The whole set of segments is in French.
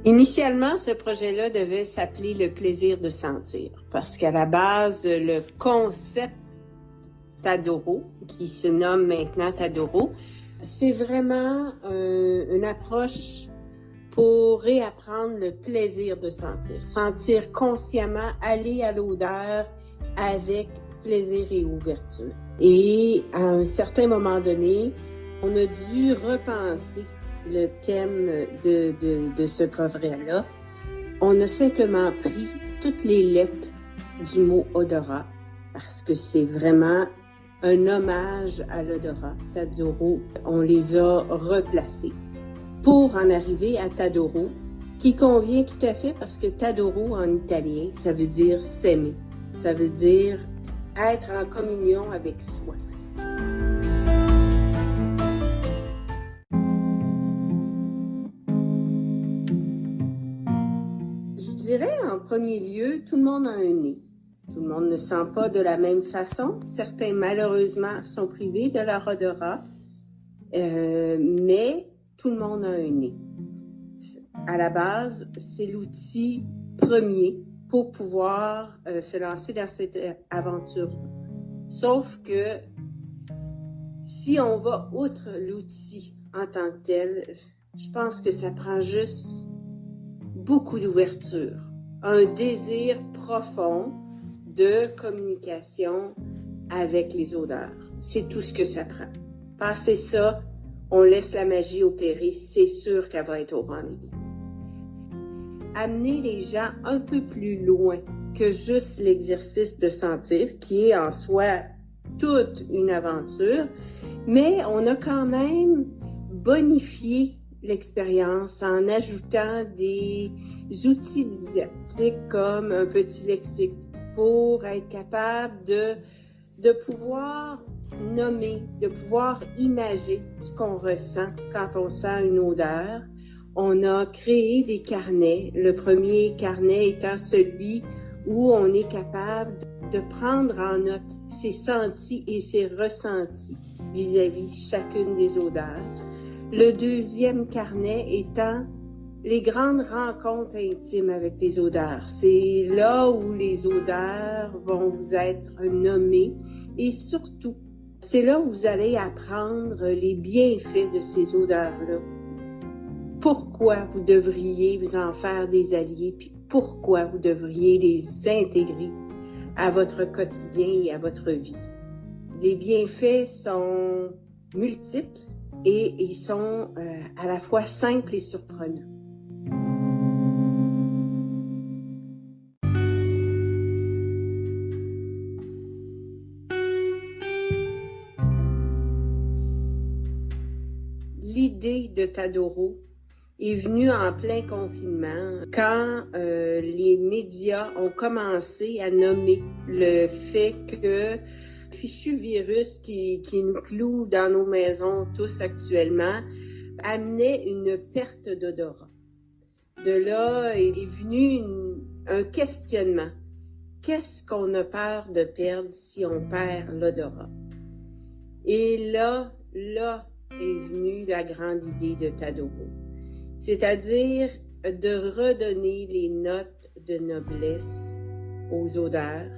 Initialement, ce projet-là devait s'appeler le plaisir de sentir, parce qu'à la base, le concept Tadoro, qui se nomme maintenant Tadoro, c'est vraiment une approche pour réapprendre le plaisir de sentir. Sentir consciemment, aller à l'odeur avec plaisir et ouverture. Et à un certain moment donné, on a dû repenser le thème de ce coffret-là. On a simplement pris toutes les lettres du mot odorat parce que c'est vraiment un hommage à l'odorat. Tadoro, on les a replacés pour en arriver à Tadoro, qui convient tout à fait parce que Tadoro en italien, ça veut dire s'aimer. Ça veut dire être en communion avec soi. Je dirais en premier lieu, tout le monde a un nez. Tout le monde ne sent pas de la même façon. Certains, malheureusement, sont privés de leur odorat, mais tout le monde a un nez. À la base, c'est l'outil premier pour pouvoir se lancer dans cette aventure. Sauf que si on va outre l'outil en tant que tel, je pense que ça prend juste beaucoup d'ouverture, un désir profond de communication avec les odeurs. C'est tout ce que ça prend. Passez ça, on laisse la magie opérer, c'est sûr qu'elle va être au rendez-vous. Amener les gens un peu plus loin que juste l'exercice de sentir, qui est en soi toute une aventure, mais on a quand même bonifié l'expérience en ajoutant des outils didactiques comme un petit lexique pour être capable de pouvoir nommer, de pouvoir imager ce qu'on ressent quand on sent une odeur. On a créé des carnets, le premier carnet étant celui où on est capable de prendre en note ses sentis et ses ressentis vis-à-vis chacune des odeurs. Le deuxième carnet étant les grandes rencontres intimes avec les odeurs. C'est là où les odeurs vont vous être nommées et surtout, c'est là où vous allez apprendre les bienfaits de ces odeurs-là. Pourquoi vous devriez vous en faire des alliés, puis pourquoi vous devriez les intégrer à votre quotidien et à votre vie. Les bienfaits sont multiples et ils sont à la fois simples et surprenants. L'idée de Tadoro est venue en plein confinement, quand les médias ont commencé à nommer le fait que le fichu virus qui nous cloue dans nos maisons tous actuellement amenait une perte d'odorat. De là est venu un questionnement. Qu'est-ce qu'on a peur de perdre si on perd l'odorat? Et là est venue la grande idée de Tadoro. C'est-à-dire de redonner les notes de noblesse aux odeurs,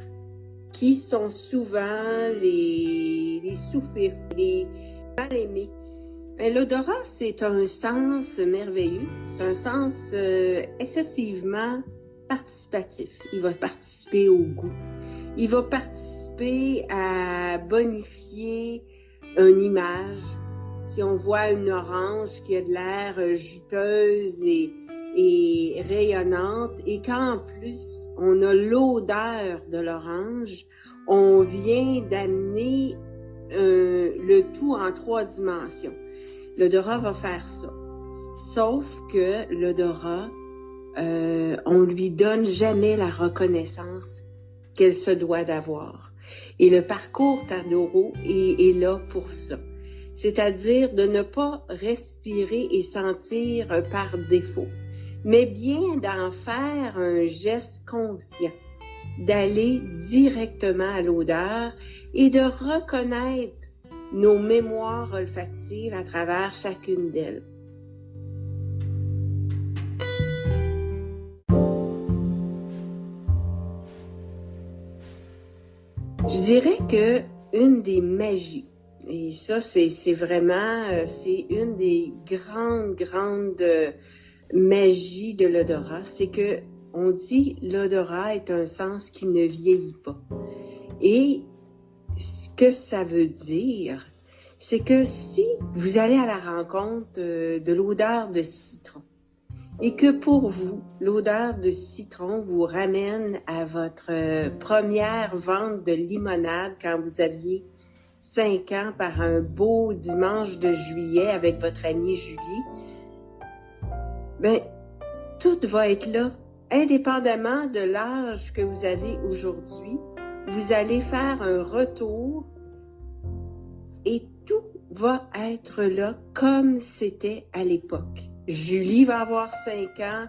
qui sont souvent les sous-fifres, les mal aimés. L'odorat, c'est un sens merveilleux, c'est un sens excessivement participatif. Il va participer au goût, il va participer à bonifier une image. Si on voit une orange qui a de l'air juteuse et rayonnante, et qu'en plus on a l'odeur de l'orange, on vient d'amener le tout en 3 dimensions. L'odorat va faire ça. Sauf que l'odorat, on lui donne jamais la reconnaissance qu'elle se doit d'avoir. Et le parcours Tadoro est là pour ça. C'est-à-dire de ne pas respirer et sentir par défaut, mais bien d'en faire un geste conscient, d'aller directement à l'odeur et de reconnaître nos mémoires olfactives à travers chacune d'elles. dirais que une des magies, et ça c'est vraiment, c'est une des grandes magies de l'odorat, c'est que on dit l'odorat est un sens qui ne vieillit pas. Et ce que ça veut dire, c'est que si vous allez à la rencontre de l'odeur de citron, et que pour vous, l'odeur de citron vous ramène à votre première vente de limonade quand vous aviez 5 ans par un beau dimanche de juillet avec votre amie Julie, ben, tout va être là. Indépendamment de l'âge que vous avez aujourd'hui, vous allez faire un retour et tout va être là comme c'était à l'époque. Julie va avoir 5 ans,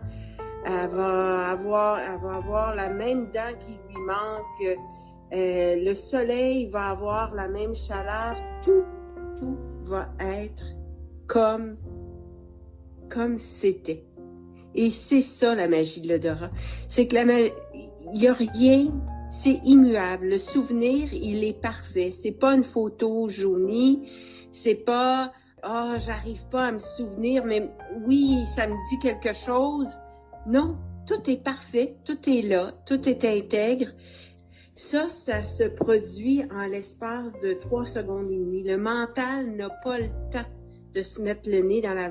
elle va avoir la même dent qui lui manque, le soleil va avoir la même chaleur, tout va être comme c'était. Et c'est ça la magie de l'odorat. C'est que il y a rien, c'est immuable. Le souvenir, il est parfait. C'est pas une photo jaunie, c'est pas j'arrive pas à me souvenir, mais oui, ça me dit quelque chose. Non, tout est parfait, tout est là, tout est intègre. Ça se produit en l'espace de 3 secondes et demie. Le mental n'a pas le temps de se mettre le nez dans la